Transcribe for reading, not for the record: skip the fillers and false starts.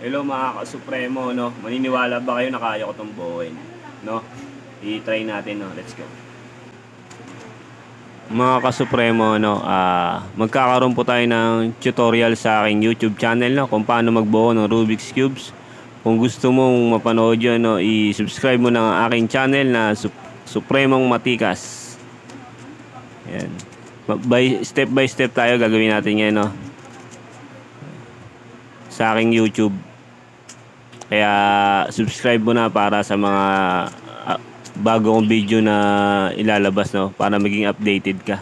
Hello mga ka-supremo, no? Maniniwala ba kayo na kaya ko itong buuin? No? I-try natin, no? Let's go. Mga ka-supremo, no? Magkakaroon po tayo ng tutorial sa aking YouTube channel, no? Kung paano magbuo ng Rubik's Cubes. Kung gusto mong mapanood yun, no? I-subscribe mo na ang aking channel na Supremong Matikas. Yan. By step tayo gagawin natin yan, no? Sa aking YouTube. Kaya subscribe mo na para sa mga bagong video na ilalabas, no, para maging updated ka.